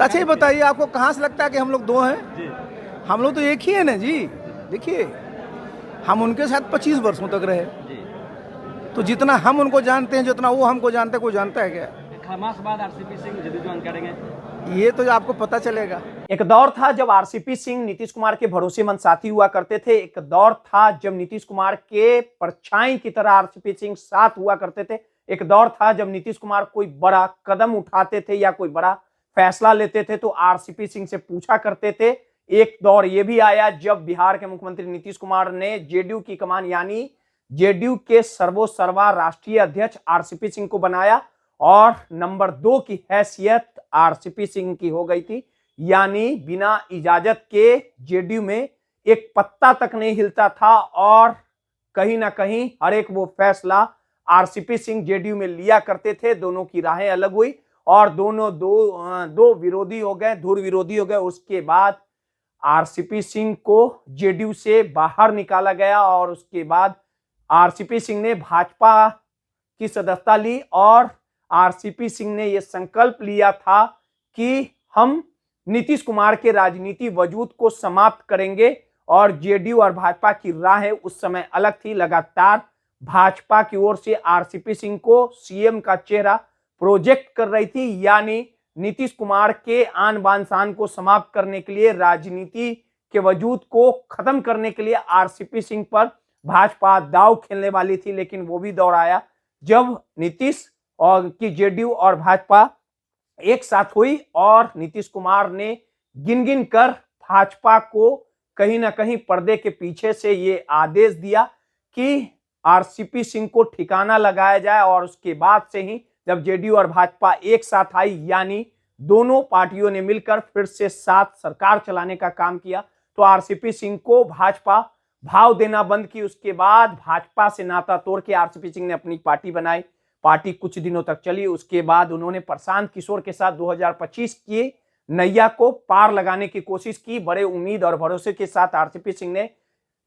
अच्छा ये बताइए, आपको कहाँ से लगता है कि हम लोग दो हैं? जी। हम लोग तो एक ही है ना जी। देखिए, हम उनके साथ 25 वर्षों तक रहे, जी। तो जितना हम उनको जानते हैं, जितना वो हमको जानते हैं, कोई जानता है क्या? खरमास बाद आरसीपी सिंह जदयू ज्वाइन करेंगे। ये तो आपको पता चलेगा। एक दौर था जब आरसीपी सिंह नीतीश कुमार के भरोसेमंद साथी हुआ करते थे। एक दौर था जब नीतीश कुमार के परछाई की तरह आरसीपी सिंह साथ हुआ करते थे। एक दौर था जब नीतीश कुमार कोई बड़ा कदम उठाते थे या कोई बड़ा फैसला लेते थे तो आरसीपी सिंह से पूछा करते थे। एक दौर यह भी आया जब बिहार के मुख्यमंत्री नीतीश कुमार ने जेडीयू की कमान यानी जेडीयू के सर्वोसर्वा राष्ट्रीय अध्यक्ष आरसीपी सिंह को बनाया और नंबर 2 की हैसियत आरसीपी सिंह की हो गई थी। यानी बिना इजाजत के जेडीयू में एक पत्ता तक नहीं हिलता था और कहीं ना कहीं हर एक वो फैसला आरसीपी सिंह जेडीयू में लिया करते थे। दोनों की राहें अलग हुई और दोनों दो विरोधी हो गए, धुर विरोधी हो गए। उसके बाद आरसीपी सिंह को जेडीयू से बाहर निकाला गया और उसके बाद आरसीपी सिंह ने भाजपा की सदस्यता ली और आरसीपी सिंह ने यह संकल्प लिया था कि हम नीतीश कुमार के राजनीति वजूद को समाप्त करेंगे और जेडीयू और भाजपा की राहें उस समय अलग थी। लगातार भाजपा की ओर से आरसीपी सिंह को सीएम का चेहरा प्रोजेक्ट कर रही थी, यानी नीतीश कुमार के आन बान शान को समाप्त करने के लिए, राजनीति के वजूद को खत्म करने के लिए आरसीपी सिंह पर भाजपा दांव खेलने वाली थी। लेकिन वो भी दौर आया जब नीतीश और की जेडीयू और भाजपा एक साथ हुई और नीतीश कुमार ने गिन गिन कर भाजपा को कहीं ना कहीं पर्दे के पीछे से ये आदेश दिया कि आरसीपी सिंह को ठिकाना लगाया जाए। और उसके बाद से ही जब जेडीयू और भाजपा एक साथ आई, यानी दोनों पार्टियों ने मिलकर फिर से साथ सरकार चलाने का काम किया, तो आरसीपी सिंह को भाजपा भाव देना बंद की। उसके बाद भाजपा से नाता तोड़ के आरसीपी सिंह ने अपनी पार्टी बनाई। पार्टी कुछ दिनों तक चली। उसके बाद उन्होंने प्रशांत किशोर के साथ 2025 की नैया को पार लगाने की कोशिश की। बड़े उम्मीद और भरोसे के साथ आरसीपी सिंह ने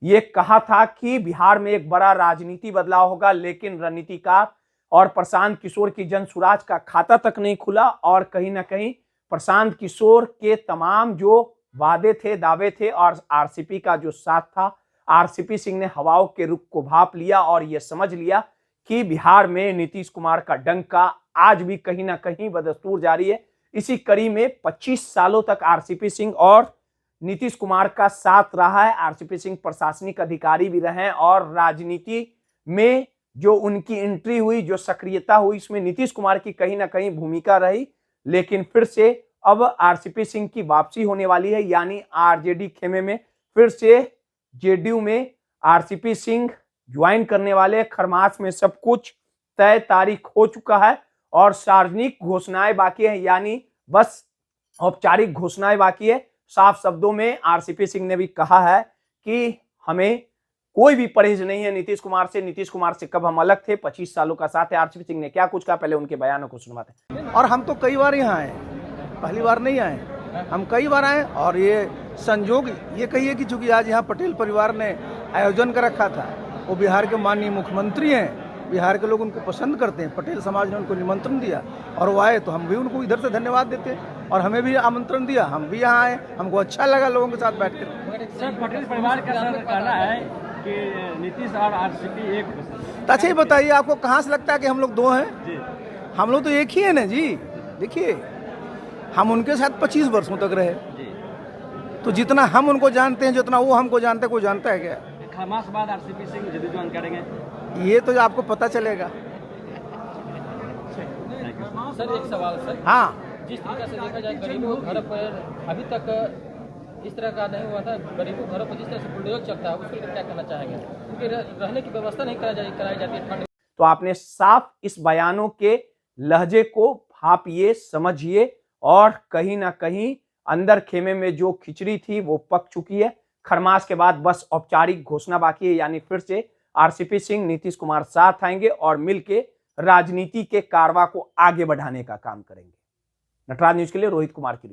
यह कहा था कि बिहार में एक बड़ा राजनीति बदलाव होगा, लेकिन रणनीतिकार और प्रशांत किशोर की जनसुराज का खाता तक नहीं खुला और कहीं ना कहीं प्रशांत किशोर के तमाम जो वादे थे, दावे थे और आरसीपी का जो साथ था, आरसीपी सिंह ने हवाओं के रुख को भांप लिया और यह समझ लिया कि बिहार में नीतीश कुमार का डंका आज भी कहीं ना कहीं बदस्तूर जारी है। इसी कड़ी में 25 सालों तक आरसीपी सिंह और नीतीश कुमार का साथ रहा है। आरसीपी सिंह प्रशासनिक अधिकारी भी रहे और राजनीति में जो उनकी एंट्री हुई, जो सक्रियता हुई, इसमें नीतीश कुमार की कहीं ना कहीं भूमिका रही। लेकिन फिर से अब आरसीपी सिंह की वापसी होने वाली है, यानी आरजेडी खेमे में फिर से जेडीयू में आरसीपी सिंह ज्वाइन करने वाले। खरमास में सब कुछ तय तारीख हो चुका है और सार्वजनिक घोषणाएं बाकी है, यानी बस औपचारिक घोषणाएं बाकी है। साफ शब्दों में आरसीपी सिंह ने भी कहा है कि हमें कोई भी परहेज नहीं है नीतीश कुमार से। नीतीश कुमार से कब हम अलग थे, 25 सालों का साथ है। आरसीपी सिंह ने क्या कुछ कहा, पहले उनके बयानों को सुनवाते हैं। और हम तो कई बार यहाँ आए, पहली बार नहीं आए, हम कई बार आए। और ये संजोग ये कहिए कि चूंकि आज यहाँ पटेल परिवार ने आयोजन कर रखा था, वो बिहार के माननीय मुख्यमंत्री हैं, बिहार के लोग उनको पसंद करते हैं, पटेल समाज ने उनको निमंत्रण दिया और वो आए, तो हम भी उनको इधर से धन्यवाद देते हैं और हमें भी आमंत्रण दिया, हम भी यहाँ आए। हमको अच्छा लगा लोगों के साथ बैठ कर। सर, पटेल परिवार का कहना है कि नीतीश और आरसीपी एक। अच्छा ये बताइए, आपको कहाँ से लगता है कि हम लोग दो हैं? जी। हम लोग तो एक ही है ना जी। देखिए, हम उनके साथ 25 वर्षों तक रहे, तो जितना हम उनको जानते हैं, जितना वो हमको जानते हैं, कोई जानता है क्या? खरमास बाद आरसीपी सिंह जदयू ज्वाइन करेंगे। ये तो आपको पता चलेगा। सर एक सवाल सर, हाँ, जिस तरीके से देखा जाए गरीबों घर पर अभी तक इस तरह का नहीं हुआ था, गरीबों घरों पर जिस तरह से बुलडोजर चलता है उसके लिए क्या कहना चाहेंगे? क्योंकि रहने की व्यवस्था नहीं कराई जाती है ठंड। तो आपने साफ इस बयानों के लहजे को भापिए, समझिए और कहीं ना कहीं अंदर खेमे में जो खिचड़ी थी वो पक चुकी है। खरमास के बाद बस औपचारिक घोषणा बाकी है, यानी फिर से आरसीपी सिंह नीतीश कुमार साथ आएंगे और मिलके राजनीति के कारवा को आगे बढ़ाने का काम करेंगे। नटराज न्यूज के लिए रोहित कुमार की रिपोर्ट।